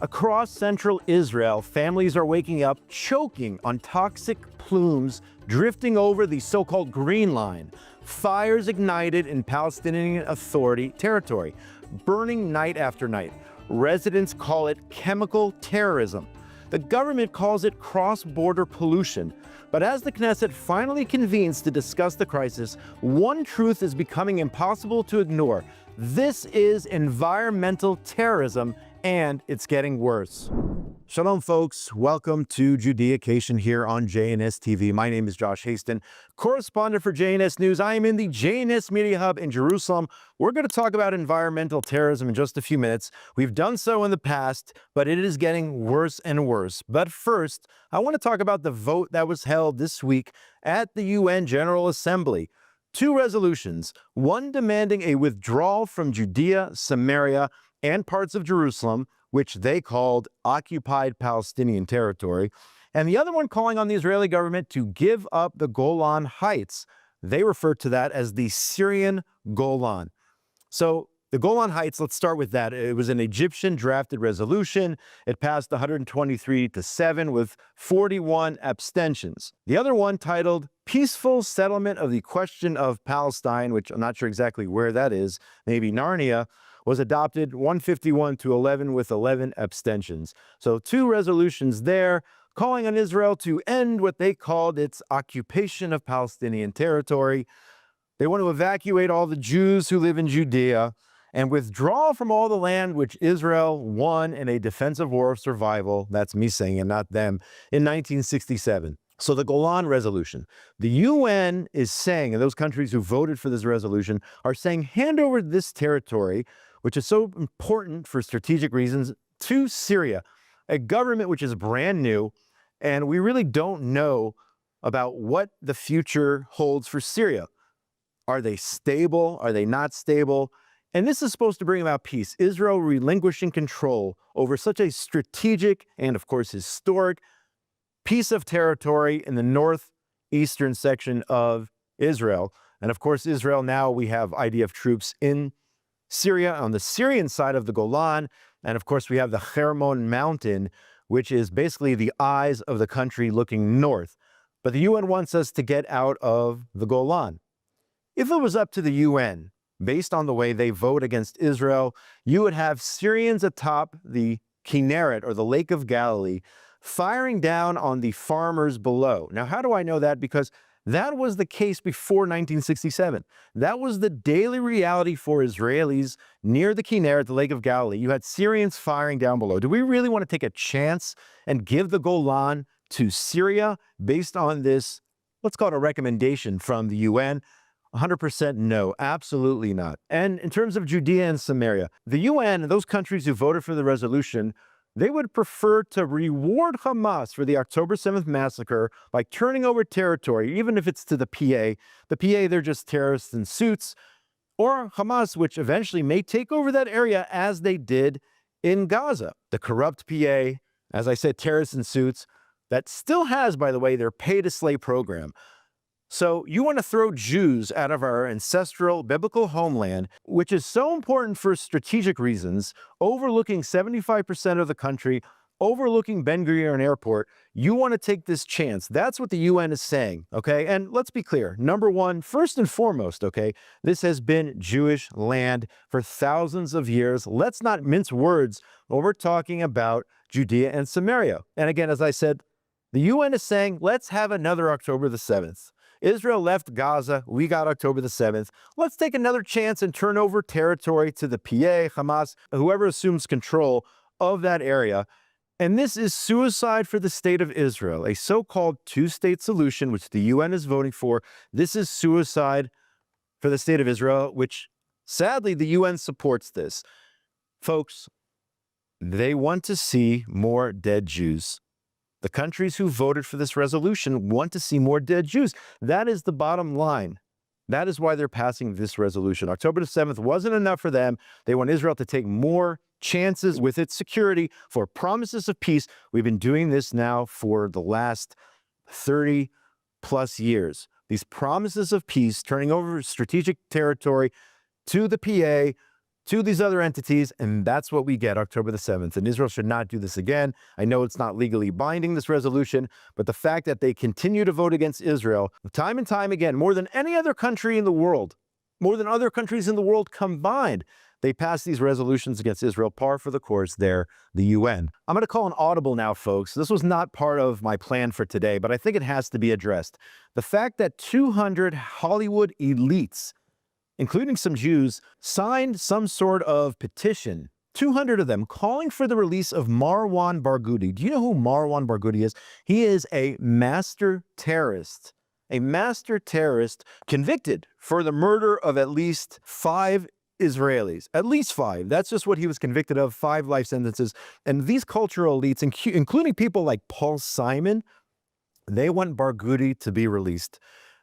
Across central Israel, families are waking up choking on toxic plumes drifting over the so-called Green Line. Fires ignited in Palestinian Authority territory, burning night after night. Residents call it chemical terrorism. The government calls it cross-border pollution. But as the Knesset finally convenes to discuss the crisis, one truth is becoming impossible to ignore. This is environmental terrorism, and it's getting worse. Shalom, folks. Welcome to Judeacation here on JNS TV. My name is Josh Haston, correspondent for JNS News. I am in the JNS Media Hub in Jerusalem. We're going to talk about environmental terrorism in just a few minutes. We've done so in the past, but it is getting worse and worse. But first, I want to talk about the vote that was held this week at the UN General Assembly. Two resolutions, one demanding a withdrawal from Judea, Samaria, and parts of Jerusalem, which they called occupied Palestinian territory, and the other one calling on the Israeli government to give up the Golan Heights. They refer to that as the Syrian Golan. So the Golan Heights, let's start with that. It was an Egyptian drafted resolution. It passed 123-7 with 41 abstentions. The other one, titled Peaceful Settlement of the Question of Palestine, which I'm not sure exactly where that is, maybe Narnia, was adopted 151-11 with 11 abstentions. So two resolutions there calling on Israel to end what they called its occupation of Palestinian territory. They want to evacuate all the Jews who live in Judea and withdraw from all the land which Israel won in a defensive war of survival, that's me saying it, not them, in 1967. So the Golan Resolution, the UN is saying, and those countries who voted for this resolution are saying, hand over this territory, which is so important for strategic reasons, to Syria, a government which is brand new, and we really don't know about what the future holds for Syria. Are they stable? Are they not stable? And this is supposed to bring about peace. Israel relinquishing control over such a strategic and, of course, historic piece of territory in the northeastern section of Israel. And of course, Israel now, we have IDF troops in Syria on the Syrian side of the Golan. And of course, we have the Hermon Mountain, which is basically the eyes of the country looking north. But the UN wants us to get out of the Golan. If it was up to the UN, based on the way they vote against Israel, you would have Syrians atop the Kinneret, or the Lake of Galilee, firing down on the farmers below. Now, how do I know that? Because that was the case before 1967. That was the daily reality for Israelis near the Kinneret, the Lake of Galilee. You had Syrians firing down below. Do we really want to take a chance and give the Golan to Syria based on this, let's call it a recommendation from the UN? 100% no, absolutely not. And in terms of Judea and Samaria, the UN and those countries who voted for the resolution, they would prefer to reward Hamas for the October 7th massacre by turning over territory, even if it's to the PA. The PA, they're just terrorists in suits, or Hamas, which eventually may take over that area as they did in Gaza. The corrupt PA, as I said, terrorists in suits, that still has, by the way, their pay-to-slay program. So you want to throw Jews out of our ancestral biblical homeland, which is so important for strategic reasons, overlooking 75% of the country, overlooking Ben Gurion Airport. You want to take this chance. That's what the UN is saying, okay? And let's be clear. Number one, first and foremost, okay, this has been Jewish land for thousands of years. Let's not mince words when we're talking about Judea and Samaria. And again, as I said, the UN is saying, let's have another October the 7th. Israel left Gaza, we got October the 7th. Let's take another chance and turn over territory to the PA, Hamas, whoever assumes control of that area. And this is suicide for the state of Israel, a so-called two-state solution, which the UN is voting for. This is suicide for the state of Israel, which sadly the UN supports this. Folks, they want to see more dead Jews. The countries who voted for this resolution want to see more dead Jews. That is the bottom line. That is why they're passing this resolution. October the 7th wasn't enough for them. They want Israel to take more chances with its security for promises of peace. We've been doing this now for the last 30 plus years. These promises of peace, turning over strategic territory to the PA, to these other entities, and that's what we get October the 7th. And Israel should not do this again. I know it's not legally binding, this resolution, but the fact that they continue to vote against Israel time and time again, more than any other country in the world, more than other countries in the world combined, they pass these resolutions against Israel, par for the course there, the UN. I'm going to call an audible now, folks. This was not part of my plan for today, but I think it has to be addressed. The fact that 200 Hollywood elites, including some Jews, signed some sort of petition, 200 of them, calling for the release of Marwan Barghouti. Do you know who Marwan Barghouti is? He is a master terrorist convicted for the murder of at least 5 Israelis. At least 5. That's just what he was convicted of, 5 life sentences. And these cultural elites, including people like Paul Simon, they want Barghouti to be released.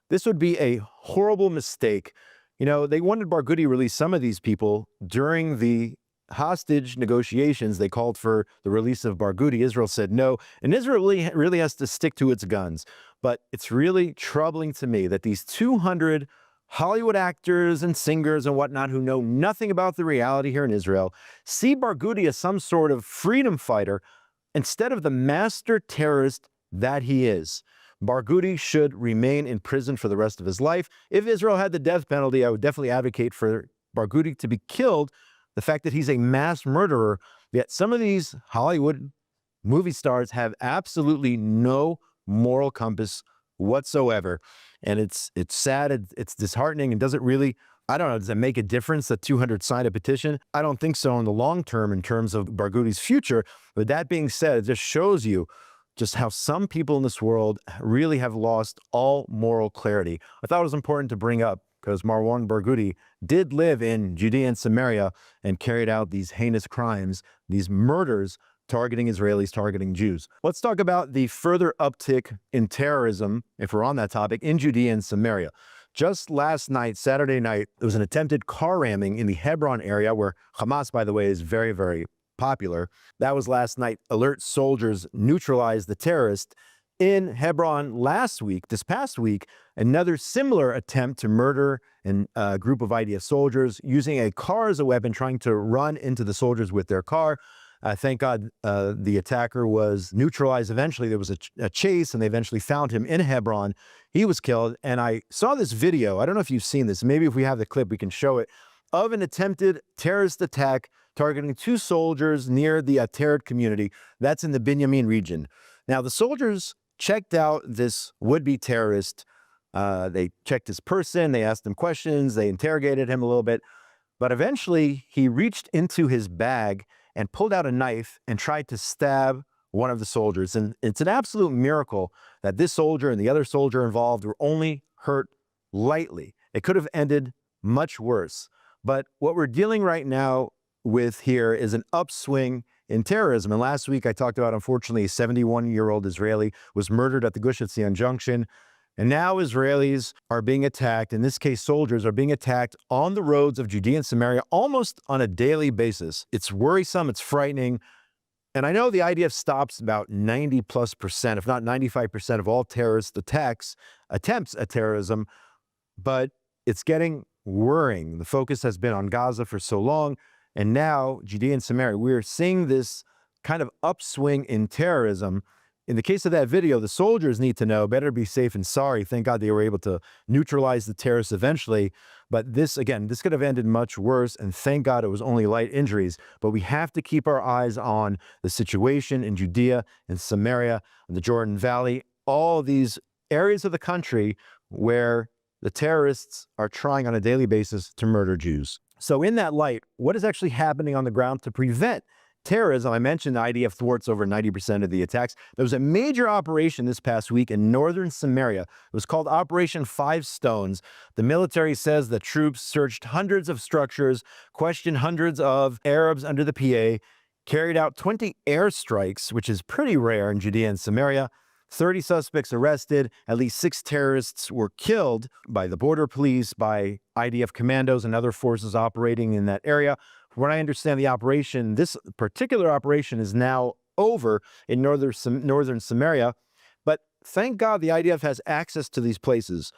This would be a horrible mistake. You know, they wanted Barghouti to release some of these people during the hostage negotiations. They called for the release of Barghouti. Israel said no. And Israel really has to stick to its guns. But it's really troubling to me that these 200 Hollywood actors and singers and whatnot who know nothing about the reality here in Israel see Barghouti as some sort of freedom fighter instead of the master terrorist that he is. Barghouti should remain in prison for the rest of his life. If Israel had the death penalty, I would definitely advocate for Barghouti to be killed. The fact that he's a mass murderer, yet some of these Hollywood movie stars have absolutely no moral compass whatsoever. And it's sad, it's disheartening, and does it really, I don't know, does it make a difference that 200 signed a petition? I don't think so in the long term in terms of Barghouti's future. But that being said, it just shows you just how some people in this world really have lost all moral clarity. I thought it was important to bring up because Marwan Barghouti did live in Judea and Samaria and carried out these heinous crimes, these murders targeting Israelis, targeting Jews. Let's talk about the further uptick in terrorism, if we're on that topic, in Judea and Samaria. Just last night, Saturday night, there was an attempted car ramming in the Hebron area where Hamas, by the way, is very, very popular. That was last night. Alert soldiers neutralized the terrorist. In Hebron this past week, another similar attempt to murder a group of IDF soldiers using a car as a weapon, trying to run into the soldiers with their car. Thank God the attacker was neutralized eventually. There was a chase, and they eventually found him in Hebron. He was killed, and I saw this video. I don't know if you've seen this. Maybe if we have the clip, we can show it, of an attempted terrorist attack targeting 2 soldiers near the Ateret community. That's in the Binyamin region. Now, the soldiers checked out this would-be terrorist. They checked his person. They asked him questions. They interrogated him a little bit. But eventually, he reached into his bag and pulled out a knife and tried to stab one of the soldiers. And it's an absolute miracle that this soldier and the other soldier involved were only hurt lightly. It could have ended much worse. But what we're dealing right now with here is an upswing in terrorism. And last week I talked about, unfortunately, a 71-year-old Israeli was murdered at the Gush Etzion Junction. And now Israelis are being attacked, in this case soldiers, are being attacked on the roads of Judea and Samaria almost on a daily basis. It's worrisome, it's frightening. And I know the IDF stops about 90+%, if not 95% of all terrorist attempts at terrorism, but it's getting worrying. The focus has been on Gaza for so long, and now Judea and Samaria, we're seeing this kind of upswing in terrorism. In the case of that video, the soldiers need to know, better be safe and sorry. Thank God they were able to neutralize the terrorists eventually. But this, again, this could have ended much worse. And thank God it was only light injuries. But we have to keep our eyes on the situation in Judea and Samaria, the Jordan Valley, all these areas of the country where the terrorists are trying on a daily basis to murder Jews. So in that light, what is actually happening on the ground to prevent terrorism? I mentioned the IDF thwarts over 90% of the attacks. There was a major operation this past week in northern Samaria. It was called Operation Five Stones. The military says the troops searched hundreds of structures, questioned hundreds of Arabs under the PA, carried out 20 airstrikes, which is pretty rare in Judea and Samaria. 30 suspects arrested. At least 6 terrorists were killed by the border police, by IDF commandos and other forces operating in that area. From what I understand, the operation, this particular operation, is now over in northern Samaria. But thank God the IDF has access to these places,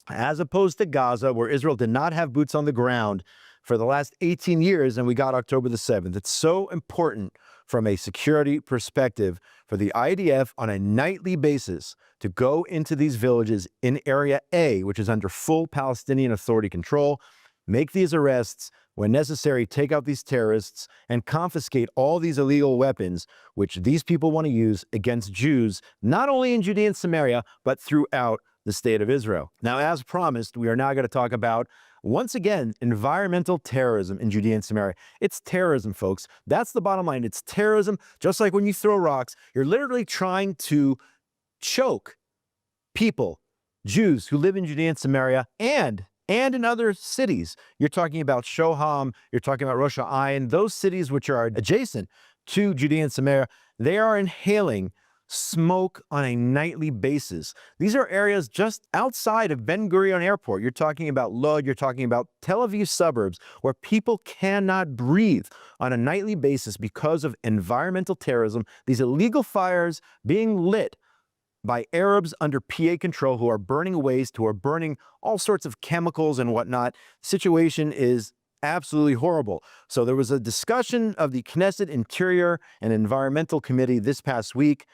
as opposed to Gaza, where Israel did not have boots on the ground for the last 18 years, and we got October the 7th. It's so important from a security perspective for the IDF on a nightly basis to go into these villages in Area A, which is under full Palestinian Authority control, make these arrests, when necessary, take out these terrorists, and confiscate all these illegal weapons, which these people want to use against Jews, not only in Judea and Samaria, but throughout the state of Israel. Now, as promised, we are now going to talk about, once again, environmental terrorism in Judea and Samaria. It's terrorism, folks. That's the bottom line. It's terrorism. Just like when you throw rocks, you're literally trying to choke people, Jews who live in Judea and Samaria, and in other cities. You're talking about Shoham, you're talking about Rosh Ayin, those cities which are adjacent to Judea and Samaria. They are inhaling smoke on a nightly basis. These are areas just outside of Ben Gurion Airport. You're talking about Lod, you're talking about Tel Aviv suburbs, where people cannot breathe on a nightly basis because of environmental terrorism, these illegal fires being lit by Arabs under PA control who are burning waste, who are burning all sorts of chemicals and whatnot. The situation is absolutely horrible. So there was a discussion of the Knesset Interior and Environmental Committee this past week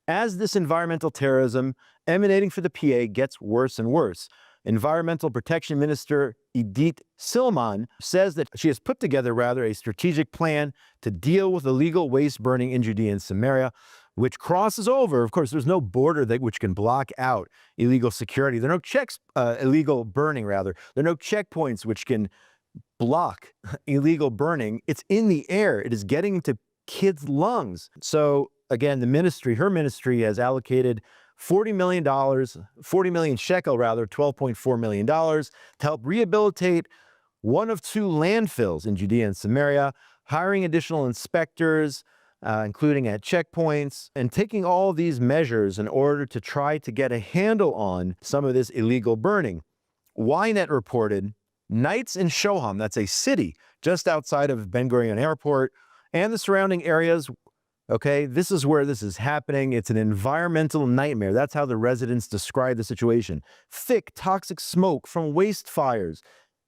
as this environmental terrorism emanating from the PA gets worse and worse. Environmental Protection Minister Idit Silman says that she has put together, a strategic plan to deal with illegal waste burning in Judea and Samaria, which crosses over. Of course, there's no border which can block out illegal security. There are no illegal burning, There are no checkpoints which can block illegal burning. It's in the air. It is getting into kids' lungs. So again, her ministry has allocated $40 million shekel, $12.4 million, to help rehabilitate one of two landfills in Judea and Samaria, hiring additional inspectors, including at checkpoints, and taking all these measures in order to try to get a handle on some of this illegal burning. Ynet reported nights in Shoham, that's a city just outside of Ben Gurion Airport, and the surrounding areas. Okay, this is where this is happening. It's an environmental nightmare. That's how the residents describe the situation. Thick, toxic smoke from waste fires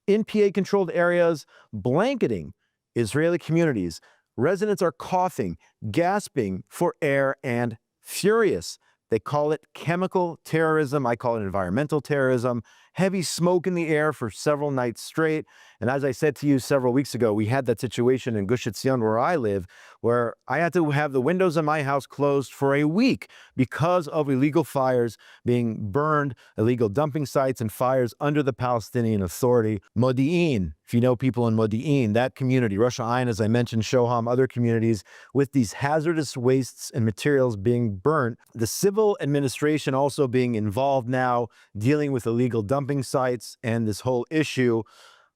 in PA-controlled areas, blanketing Israeli communities. Residents are coughing, gasping for air, and furious. They call it chemical terrorism. I call it environmental terrorism. Heavy smoke in the air for several nights straight. And as I said to you several weeks ago, we had that situation in Gush Etzion where I live, where I had to have the windows in my house closed for a week because of illegal fires being burned, illegal dumping sites and fires under the Palestinian Authority. Modi'in, if you know people in Modi'in, that community, Rosh Ayin, as I mentioned, Shoham, other communities, with these hazardous wastes and materials being burnt. The civil administration also being involved now, dealing with illegal dumping sites and this whole issue.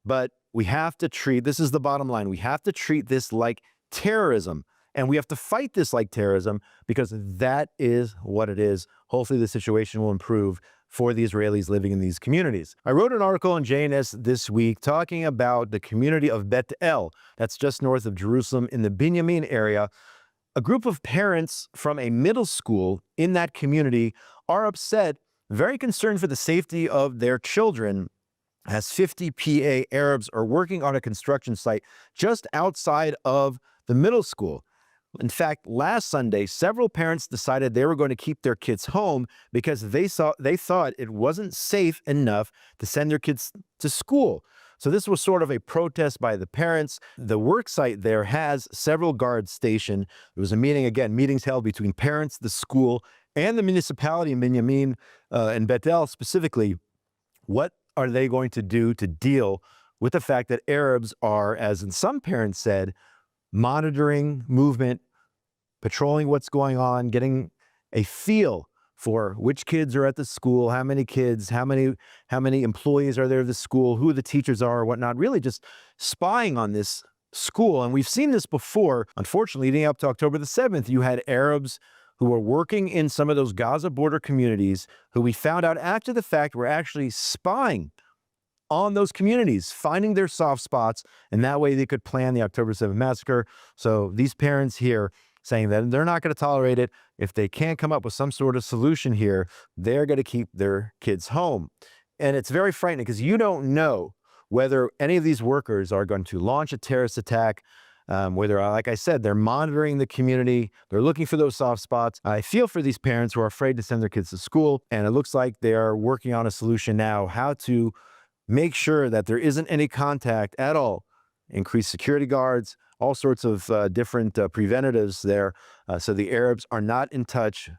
But we have to treat, this is the bottom line, we have to treat this like terrorism. And we have to fight this like terrorism because that is what it is. Hopefully the situation will improve for the Israelis living in these communities. I wrote an article on JNS this week talking about the community of Bet El, that's just north of Jerusalem in the Binyamin area. A group of parents from a middle school in that community are upset, very concerned for the safety of their children, as 50 PA Arabs are working on a construction site just outside of the middle school. In fact, last Sunday, several parents decided they were going to keep their kids home because they thought it wasn't safe enough to send their kids to school. So this was sort of a protest by the parents. The work site there has several guards stationed. There was a meeting, again, meetings held between parents, the school, and the municipality in Binyamin and Bet El specifically. What are they going to do to deal with the fact that Arabs are, as some parents said, monitoring movement, patrolling what's going on, getting a feel for which kids are at the school, how many kids, how many employees are there at the school, who the teachers are, whatnot, really just spying on this school. And we've seen this before. Unfortunately, leading up to October the 7th, you had Arabs who were working in some of those Gaza border communities who we found out after the fact were actually spying on those communities, finding their soft spots, and that way they could plan the October 7th massacre. So these parents here saying that they're not going to tolerate it. If they can't come up with some sort of solution here, they're going to keep their kids home. And it's very frightening because you don't know whether any of these workers are going to launch a terrorist attack, whether, like I said, they're monitoring the community, they're looking for those soft spots. I feel for these parents who are afraid to send their kids to school, and it looks like they are working on a solution now, how to make sure that there isn't any contact at all. Increase security guards, all sorts of different preventatives there, so the Arabs are not in touch,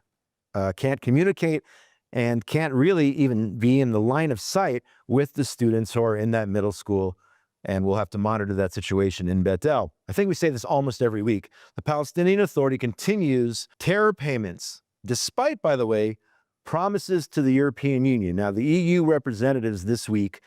can't communicate, and can't really even be in the line of sight with the students who are in that middle school. And we'll have to monitor that situation in Beit El. I think we say this almost every week. The Palestinian Authority continues terror payments, despite, by the way, promises to the European Union. Now, the EU representatives this week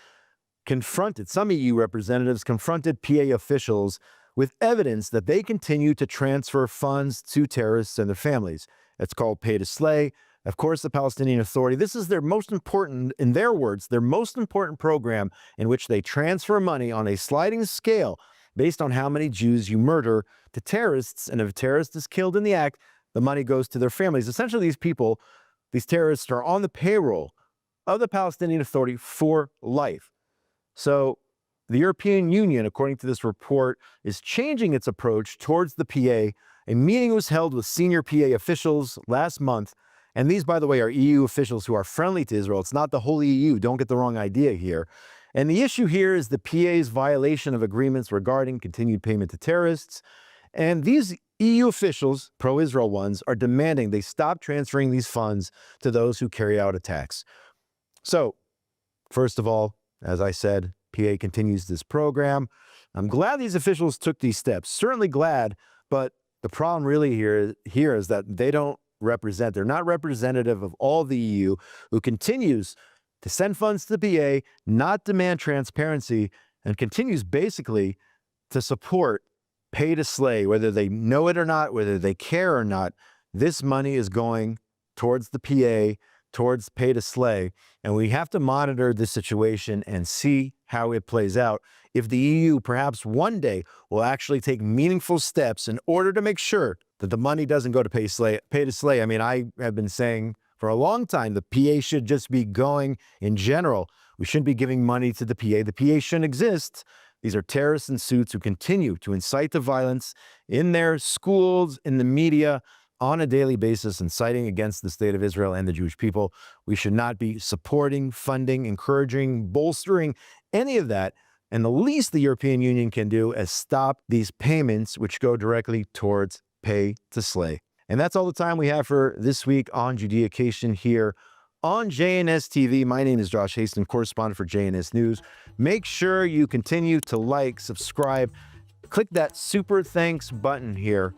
some EU representatives confronted PA officials with evidence that they continue to transfer funds to terrorists and their families. It's called pay to slay. Of course, the Palestinian Authority, this is their most important, in their words, their most important program in which they transfer money on a sliding scale based on how many Jews you murder to terrorists. And if a terrorist is killed in the act, the money goes to their families. Essentially, these people, these terrorists are on the payroll of the Palestinian Authority for life. So the European Union, according to this report, is changing its approach towards the PA. A meeting was held with senior PA officials last month. And these, by the way, are EU officials who are friendly to Israel. It's not the whole EU. Don't get the wrong idea here. And the issue here is the PA's violation of agreements regarding continued payment to terrorists. And these EU officials, pro-Israel ones, are demanding they stop transferring these funds to those who carry out attacks. So, first of all, as I said, PA continues this program. I'm glad these officials took these steps. Certainly glad, but the problem really here is that they're not representative of all the EU, who continues to send funds to the PA, not demand transparency, and continues basically to support pay to slay, whether they know it or not, whether they care or not. This money is going towards the PA, towards pay to slay, and we have to monitor this situation and see how it plays out. If the EU perhaps one day will actually take meaningful steps in order to make sure that the money doesn't go to pay to slay. I mean, I have been saying for a long time, the PA should just be going in general. We shouldn't be giving money to the PA. The PA shouldn't exist. These are terrorists in suits who continue to incite the violence in their schools, in the media, on a daily basis, inciting against the state of Israel and the Jewish people. We should not be supporting, funding, encouraging, bolstering any of that. And the least the European Union can do is stop these payments, which go directly towards pay to slay. And that's all the time we have for this week on Judaization here on JNS TV. My name is Josh Haston, correspondent for JNS News. Make sure you continue to like, subscribe, click that super thanks button here,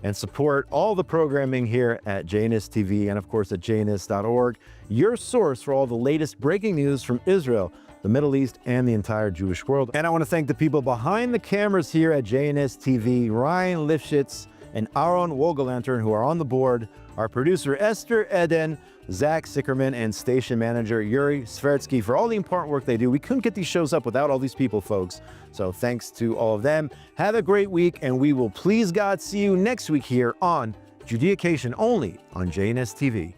and support all the programming here at JNS TV and, of course, at jns.org, your source for all the latest breaking news from Israel, the Middle East, and the entire Jewish world. And I want to thank the people behind the cameras here at JNS TV, Ryan Lifshitz and Aaron Wogelantern, who are on the board, our producer Esther Eden, Zach Sickerman, and station manager Yuri Svertsky for all the important work they do. We couldn't get these shows up without all these people, folks. So thanks to all of them. Have a great week, and we will, please God, see you next week here on Judaization only on JNS TV.